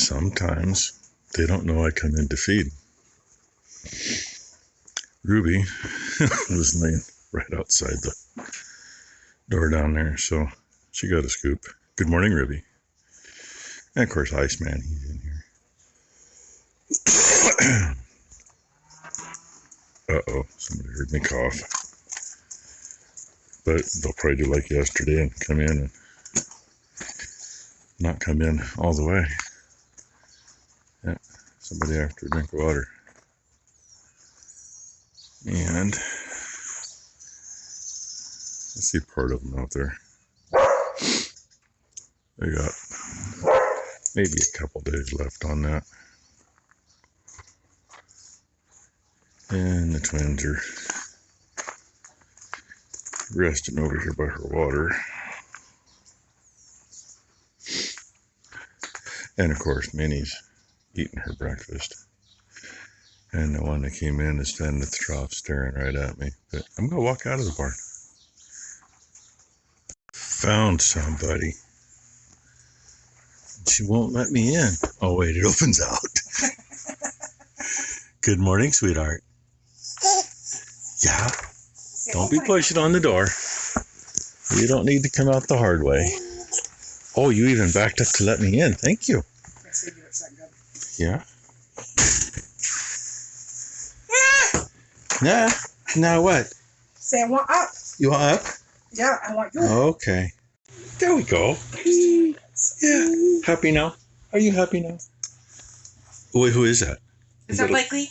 Sometimes they don't know I come in to feed. Ruby was laying right outside the door down there, so she got a scoop. Good morning, Ruby. And of course, Iceman, he's in here. Uh-oh, somebody heard me cough. But they'll probably do like yesterday and come in and not come in all the way. Yeah, somebody after a drink of water. And I see part of them out there. They got maybe a couple days left on that. And the twins are resting over here by her water. And of course, Minnie's eating her breakfast. And the one that came in is standing at the trough staring right at me. But I'm going to walk out of the barn. Found somebody. She won't let me in. Oh, wait, it opens out. Good morning, sweetheart. Yeah. Don't be pushing on the door. You don't need to come out the hard way. Oh, you even backed up to let me in. Thank you. Yeah. Nah. Now what? Say I want up. You want up? Yeah, I want you. Okay. There we go. Yeah. Happy now? Are you happy now? Wait, who is that? Is that Blakely?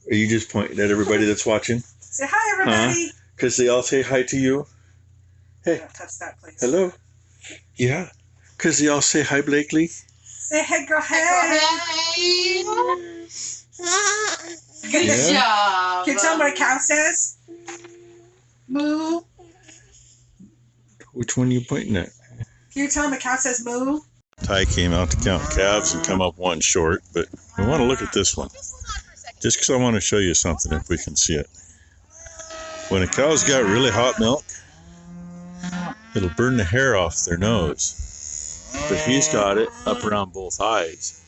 Are you just pointing at everybody that's watching? Say hi, everybody. Because they all say hi to you? Hey. Don't touch that, please. Hello? Yeah. Because they all say hi, Blakely? Say hey, girl, hey. Good job. Can you tell me what a cow says? Moo. Which one are you pointing at? Can you tell me a cow says moo? Ty came out to count calves and come up one short, but we want to look at this one. Just because I want to show you something if we can see it. When a cow's got really hot milk, it'll burn the hair off their nose. But he's got it up around both eyes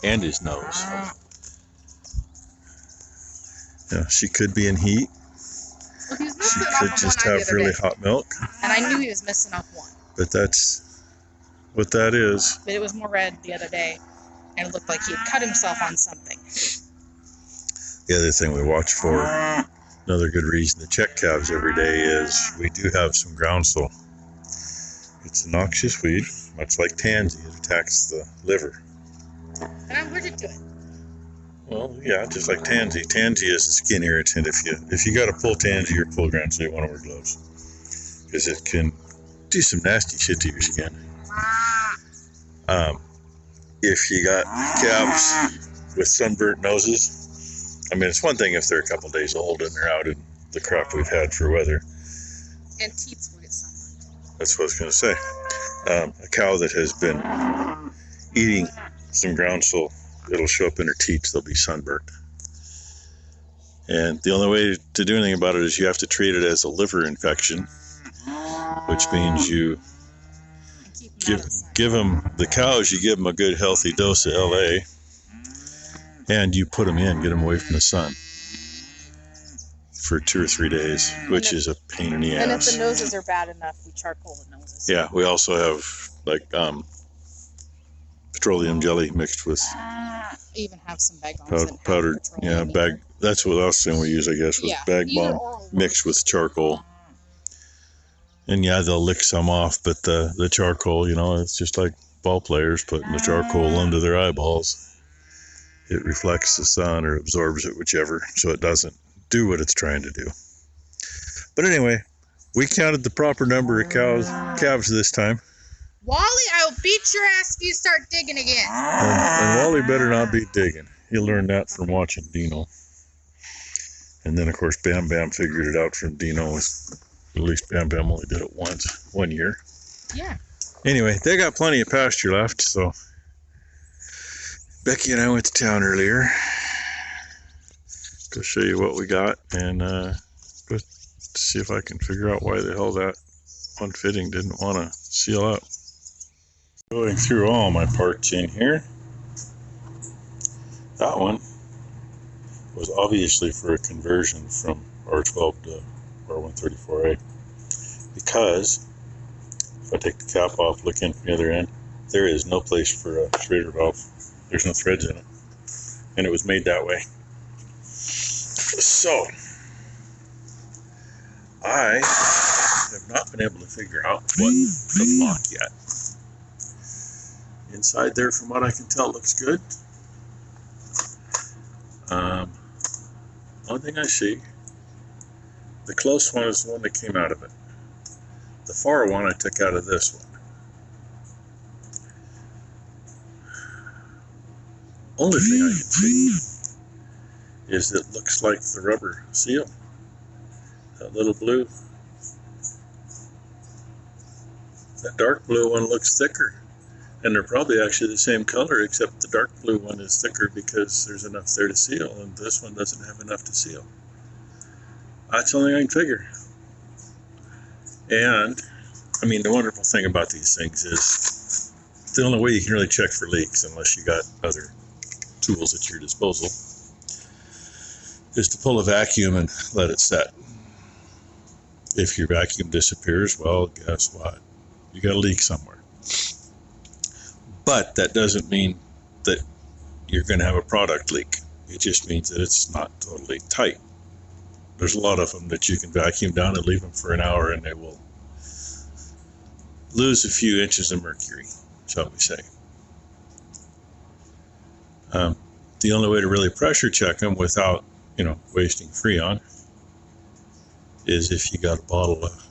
and his nose. Yeah, she could be in heat. Well, he was She missing could off just one eye have the other really day. hot milk. And I knew he was missing off one. But that's what that is. But it was more red the other day. And it looked like he had cut himself on something. The other thing we watch for, another good reason to check calves every day, is we do have some groundsel. It's a noxious weed, much like tansy. It attacks the liver. And I'm allergic to it. Well, yeah, just like tansy. Tansy is a skin irritant. If you got to pull tansy or pull groundsel, you want to wear gloves because it can do some nasty shit to your skin. If you got calves with sunburnt noses, I mean, it's one thing if they're a couple days old and they're out in the crop we've had for weather. And teats will get sunburned. That's what I was going to say. A cow that has been eating some groundsel, it'll show up in her teats. They'll be sunburnt. And the only way to do anything about it is you have to treat it as a liver infection, which means you give them, the cows, you give them a good healthy dose of LA, and you put them in, get them away from the sun for 2 or 3 days, which is a pain in the ass. And if the noses are bad enough, we charcoal the noses. Yeah, we also have like petroleum jelly mixed with Even have some bag bombs that have powdered, petroleum in bag. That's what else thing we use, I guess, was bag either bomb or will work. mixed with charcoal. And yeah, they'll lick some off, but the charcoal, it's just like ball players putting the charcoal under their eyeballs. It reflects the sun or absorbs it, whichever, so it doesn't do what it's trying to do. But anyway, we counted the proper number of calves this time. Wally, I will beat your ass if you start digging again. And Wally better not be digging. He learned that from watching Dino. And then, of course, Bam Bam figured it out from Dino. At least Bam Bam only did it once, 1 year. Yeah. Anyway, they got plenty of pasture left, so Becky and I went to town earlier. Go show you what we got and go see if I can figure out why the hell that one fitting didn't want to seal up. Going through all my parts in here. That one was obviously for a conversion from R12 to R134A, because if I take the cap off, look in from the other end, there is no place for a Schrader valve. There's no threads in it, and it was made that way. So I have not been able to figure out what the block yet. Inside there, from what I can tell, looks good. One thing I see, the close one is the one that came out of it. The far one I took out of this one. Only thing I can see is it looks like the rubber seal. That little blue. That dark blue one looks thicker. And they're probably actually the same color, except the dark blue one is thicker because there's enough there to seal, and this one doesn't have enough to seal. That's the only thing I can figure. And, I mean, the wonderful thing about these things is the only way you can really check for leaks, unless you got other tools at your disposal, is to pull a vacuum and let it set. If your vacuum disappears, well, guess what? You got a leak somewhere. But that doesn't mean that you're going to have a product leak. It just means that it's not totally tight. There's a lot of them that you can vacuum down and leave them for an hour, and they will lose a few inches of mercury, shall we say. The only way to really pressure check them without, wasting Freon is if you got a bottle of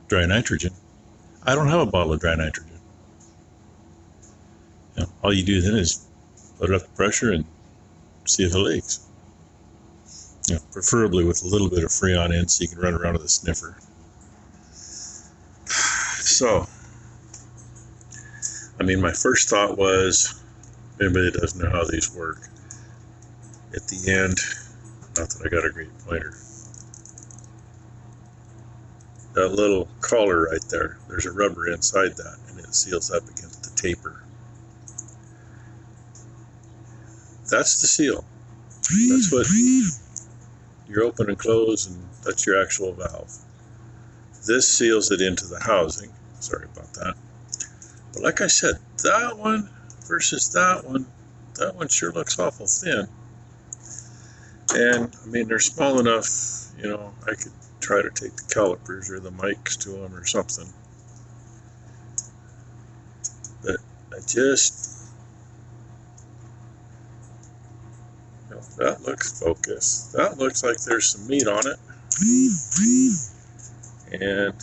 dry nitrogen. I don't have a bottle of dry nitrogen. All you do then is put it up to pressure and see if it leaks. Preferably with a little bit of Freon in, so you can run around with a sniffer. So, my first thought was, anybody that doesn't know how these work, at the end, not that I got a great pointer, that little collar right there, there's a rubber inside that, and it seals up against the taper. That's the seal. That's what you open and close, and that's your actual valve. This seals it into the housing. Sorry about that. But like I said, that one versus that one sure looks awful thin. And, they're small enough, I could try to take the calipers or the mics to them or something. But I just... that looks focused. That looks like there's some meat on it. And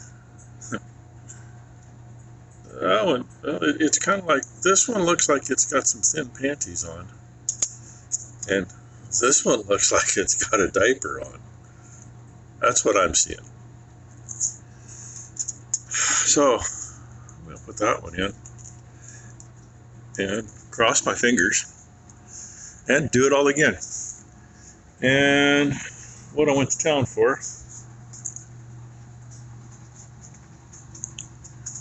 that one, it's kind of like, this one looks like it's got some thin panties on. And this one looks like it's got a diaper on. That's what I'm seeing. So, I'm going to put that one in. And cross my fingers. And do it all again. And what I went to town for,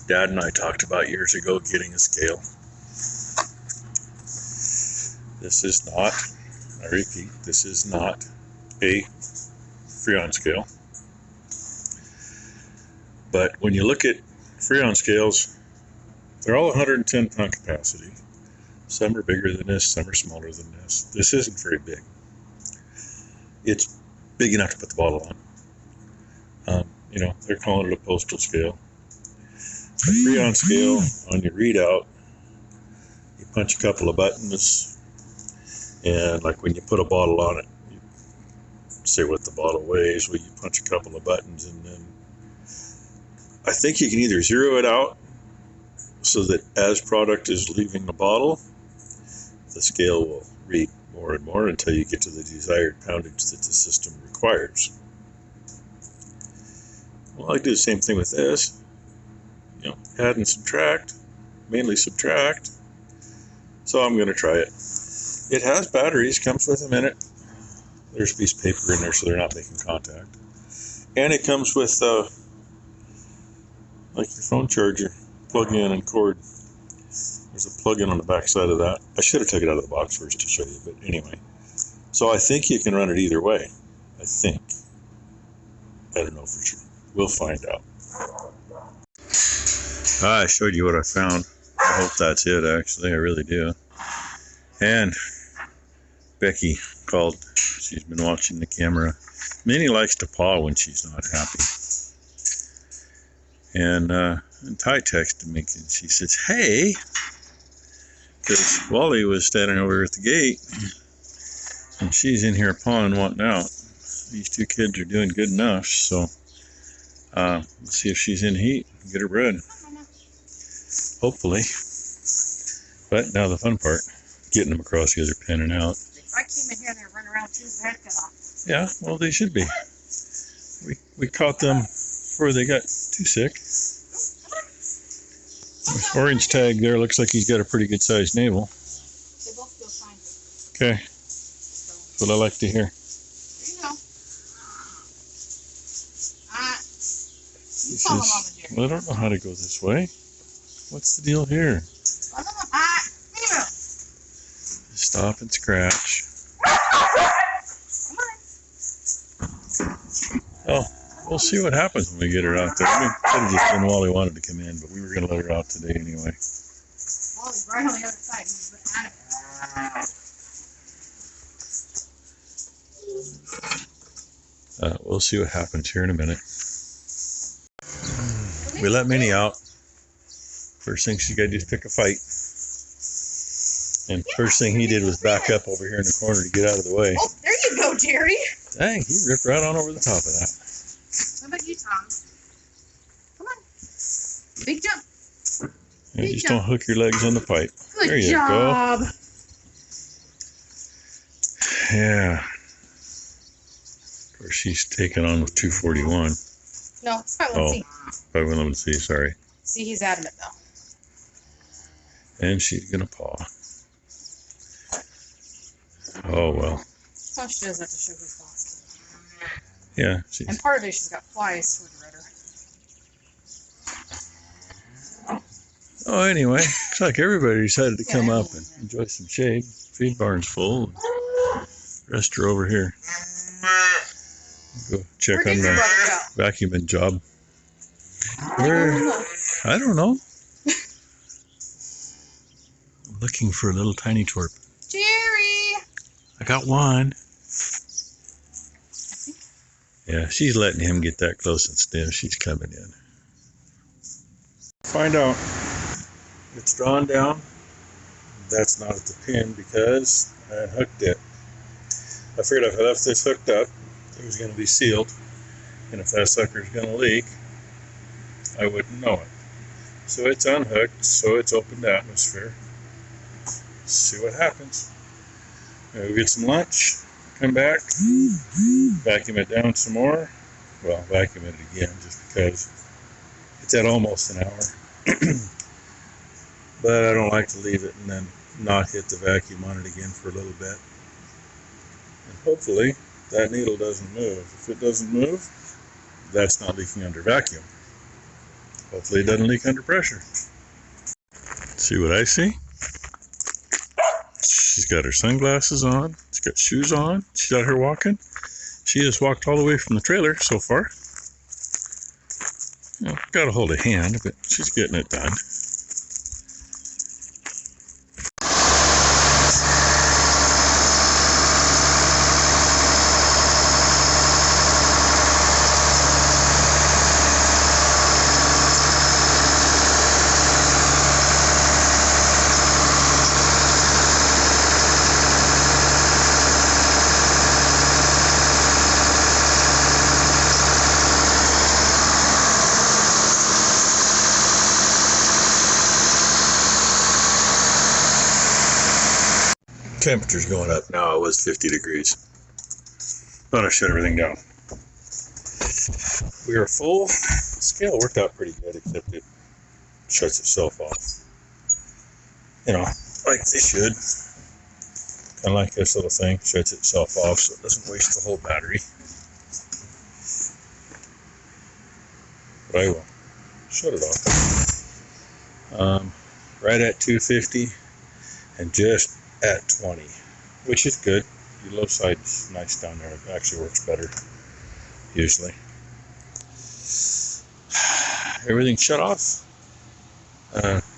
Dad and I talked about years ago getting a scale. This is not, I repeat, this is not a Freon scale. But when you look at Freon scales, they're all 110 pound capacity. Some are bigger than this, some are smaller than this. This isn't very big. It's big enough to put the bottle on. They're calling it a postal scale. A Freon scale, on your readout, you punch a couple of buttons, and like when you put a bottle on it, you say what the bottle weighs, well, you punch a couple of buttons, and then I think you can either zero it out so that as product is leaving the bottle, the scale will read more and more until you get to the desired poundage that the system requires. Well, I do the same thing with this. Add and subtract, mainly subtract. So I'm going to try it. It has batteries, comes with them in it. There's a piece of paper in there so they're not making contact. And it comes with, like your phone charger, plug in and cord. There's a plug-in on the back side of that. I should have taken it out of the box first to show you, but anyway. So I think you can run it either way. I think. I don't know for sure. We'll find out. I showed you what I found. I hope that's it, actually. I really do. And Becky called. She's been watching the camera. Minnie likes to paw when she's not happy. And Ty texted me and she says, hey, because Wally was standing over at the gate and she's in here pawing wanting out. These two kids are doing good enough, so let's see if she's in heat and get her bred. Hopefully. But now the fun part, getting them across the other pen and out. If I came in here and they were running around chewing their head cut off. Yeah, well, they should be. We caught them before they got too sick. Orange tag there looks like he's got a pretty good sized navel. They both feel fine. Okay, that's what I like to hear. There you go. He You follow says, Mama Jerry. well, I don't know how to go this way. What's the deal here? Follow Mama. Here. Stop and scratch. Come on. Oh, we'll see what happens when we get her out there. I mean, it could have just been Wally wanted to come in, but we were going to let her out today anyway. Wally's right on the other side. He's out of it. We'll see what happens here in a minute. We let Minnie out. First thing she got to do is pick a fight. And first thing he did was back up over here in the corner to get out of the way. Oh, there you go, Jerry. Dang, he ripped right on over the top of that. What about you, Tom? Come on. Big jump. Yeah, just don't hook your legs on the pipe. Good There you job. go. Yeah. Of course, she's taking on with 241. No, it's 511C. 511C, sorry. See, he's adamant though. And she's going to paw. Oh, well. Oh, she does have to show who's boss. Yeah. And part of it, she's got flies for the rudder. Oh, anyway, looks like everybody decided to come up and enjoy some shade. Feed barn's full. Rest her over here. Go check Where on did your the brother go? vacuuming job. Where? I don't know. Looking for a little tiny twerp. Jerry! I got one. Yeah, she's letting him get that close and stiff. She's coming in. Find out. It's drawn down. That's not at the pin because I unhooked it. I figured if I left this hooked up, it was going to be sealed. And if that sucker's going to leak, I wouldn't know it. So it's unhooked, so it's open to atmosphere. See what happens. We'll get some lunch, come back, vacuum it down some more. Well, vacuum it again just because it's at almost an hour. But I don't like to leave it and then not hit the vacuum on it again for a little bit. And hopefully that needle doesn't move. If it doesn't move, that's not leaking under vacuum. Hopefully it doesn't leak under pressure. See what I see? She's got her sunglasses on. She's got shoes on. She's out here walking. She has walked all the way from the trailer so far. Well, got to hold a hand, but she's getting it done. Temperature's going up now. It was 50 degrees. Thought I shut everything down. We are full. The scale worked out pretty good, except it shuts itself off. You know, like they should. Kind of like this little thing, shuts itself off so it doesn't waste the whole battery. But I will shut it off. right at 250 and just at 20, which is good. Your low side's nice down there. It actually works better usually. Everything shut off.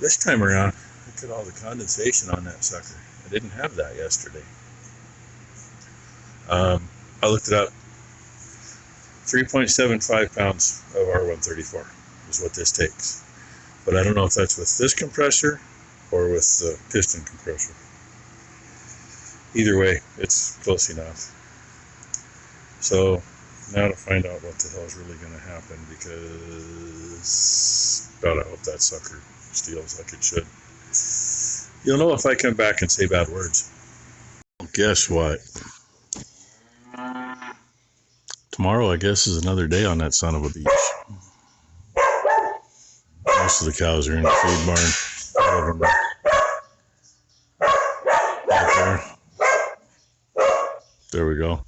This time around, look at all the condensation on that sucker. I didn't have that yesterday. I looked it up. 3.75 pounds of R134 is what this takes. But I don't know if that's with this compressor or with the piston compressor. Either way, it's close enough. So now to find out what the hell is really going to happen, because God, I hope that sucker steals like it should. You'll know if I come back and say bad words. Well, guess what? Tomorrow, I guess, is another day on that son of a beach. Most of the cows are in the feed barn. All of them are out there. There we go.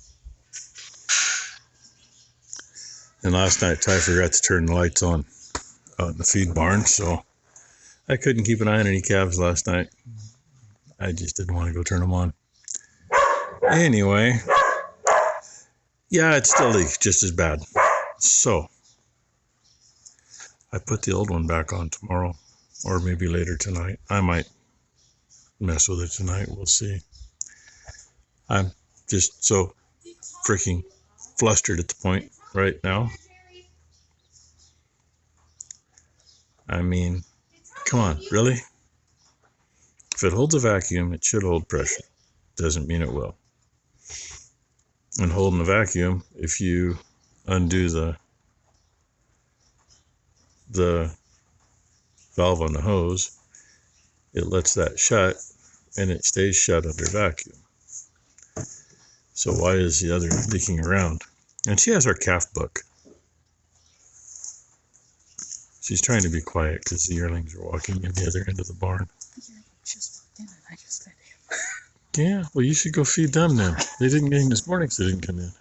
And last night, Ty forgot to turn the lights on out in the feed barn, so I couldn't keep an eye on any calves last night. I just didn't want to go turn them on. Anyway, yeah, it still leaks just as bad. So I put the old one back on tomorrow, or maybe later tonight. I might mess with it tonight. We'll see. I'm just so freaking flustered at the point right now. I mean, come on, really? If it holds a vacuum, it should hold pressure. Doesn't mean it will. And holding the vacuum, if you undo the valve on the hose, it lets that shut and it stays shut under vacuum. So why is the other leaking around? And she has our calf book. She's trying to be quiet because the yearlings are walking in the other end of the barn. Just walked in and I just fed him. Yeah, well, you should go feed them then. They didn't get in this morning, so they didn't come in.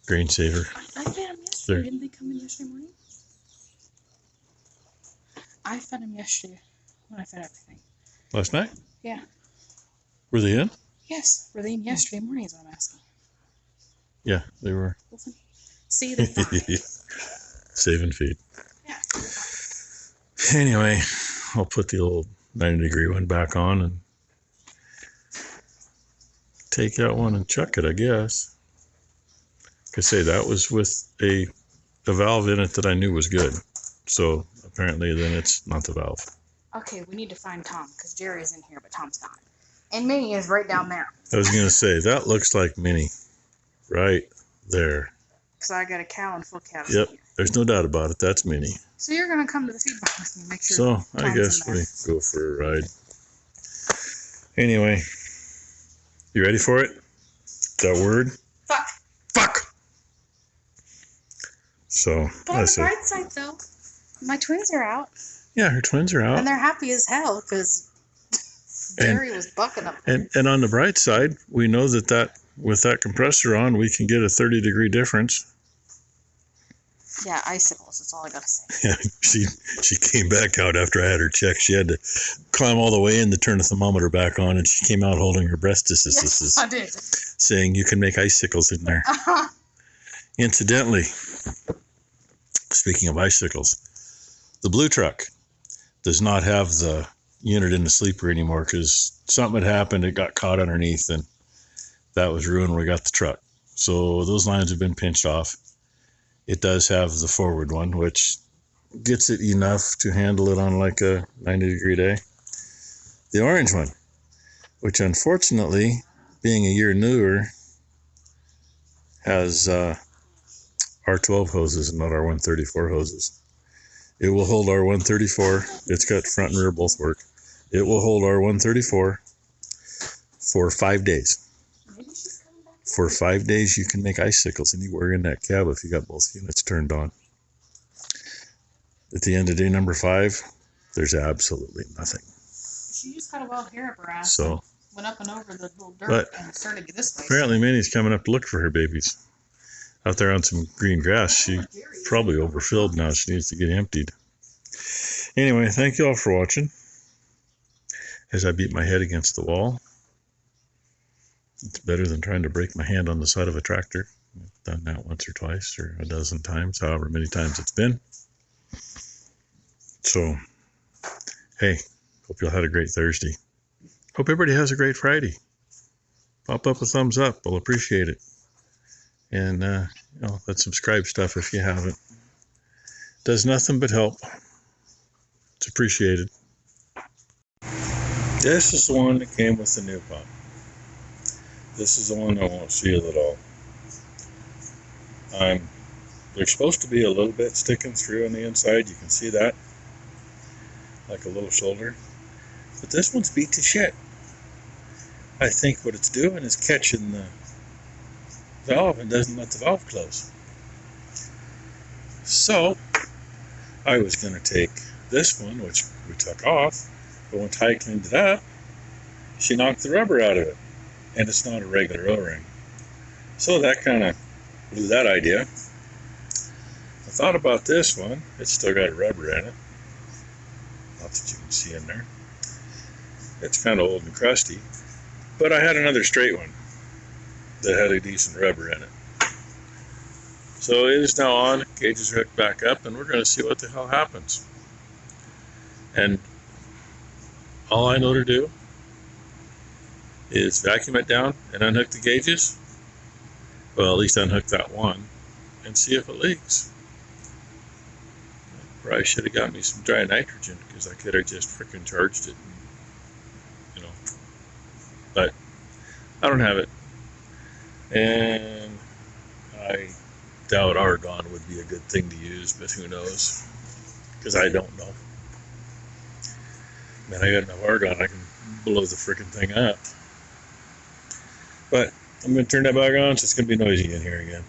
Grain saver. I fed him yesterday. Didn't they come in yesterday morning? I fed him yesterday when I fed everything. Last night? Yeah. Were they in? Yes. Were they in yesterday morning is what I'm asking. Yeah, they were. See, they're fine. Save and feed. Yeah. Anyway, I'll put the old 90-degree one back on and take that one and chuck it, I guess. Like I say, that was with a valve in it that I knew was good. So apparently then it's not the valve. Okay, we need to find Tom because Jerry's in here, but Tom's not. And Minnie is right down there. I was going to say, that looks like Minnie. Right there. Because I got a cow and full cows. Yep, there's no doubt about it. That's Minnie. So you're going to come to the feed barn with me, make sure. So I Tom's guess in we there. go for a ride. Anyway, you ready for it? That word? Fuck. Fuck! So, But on the listen. bright side, though, my twins are out. Yeah, her twins are out. And they're happy as hell because Jerry was bucking them. And on the bright side, we know that with that compressor on, we can get a 30-degree difference. Yeah, icicles. That's all I got to say. Yeah, she came back out after I had her checked. She had to climb all the way in to turn the thermometer back on, and she came out holding her breast Yes, I did. saying you can make icicles in there. Incidentally, speaking of icicles, the blue truck does not have the unit in the sleeper anymore because something had happened. It got caught underneath, and that was ruined when we got the truck. So those lines have been pinched off. It does have the forward one, which gets it enough to handle it on like a 90-degree day. The orange one, which unfortunately, being a year newer, has R12 hoses and not R134 hoses. It will hold R134. It's got front and rear both work. It will hold R134 for 5 days. For 5 days, you can make icicles anywhere in that cab if you got both units turned on. At the end of day number 5, there's absolutely nothing. She just got a wild hair up her ass. So, Went up and over the little dirt but and started this way. apparently Minnie's coming up to look for her babies. Out there on some green grass. She probably overfilled now. She needs to get emptied. Anyway, thank you all for watching. As I beat my head against the wall. It's better than trying to break my hand on the side of a tractor. I've done that once or twice or a dozen times, however many times it's been. So, hey, hope you all had a great Thursday. Hope everybody has a great Friday. Pop up a thumbs up. I'll appreciate it. And, that subscribe stuff if you haven't. Does nothing but help. It's appreciated. This is the one that came with the new pump. This is the one that won't seal at all. There's supposed to be a little bit sticking through on the inside. You can see that. Like a little shoulder. But this one's beat to shit. I think what it's doing is catching the valve and doesn't let the valve close. So, I was going to take this one, which we took off, but when Ty cleaned it up, she knocked the rubber out of it. And it's not a regular O-ring. So that kind of blew that idea. I thought about this one. It's still got rubber in it. Not that you can see in there. It's kind of old and crusty. But I had another straight one that had a decent rubber in it. So it is now on. Gauge is hooked back up, and we're going to see what the hell happens. And all I know to do is vacuum it down and unhook the gauges. Well, at least unhook that one and see if it leaks. Probably should have got me some dry nitrogen because I could have just freaking charged it. And, but I don't have it. And I doubt argon would be a good thing to use, but who knows? Because I don't know. Man, I got enough argon, I can blow the freaking thing up. But I'm going to turn that back on, so it's going to be noisy in here again.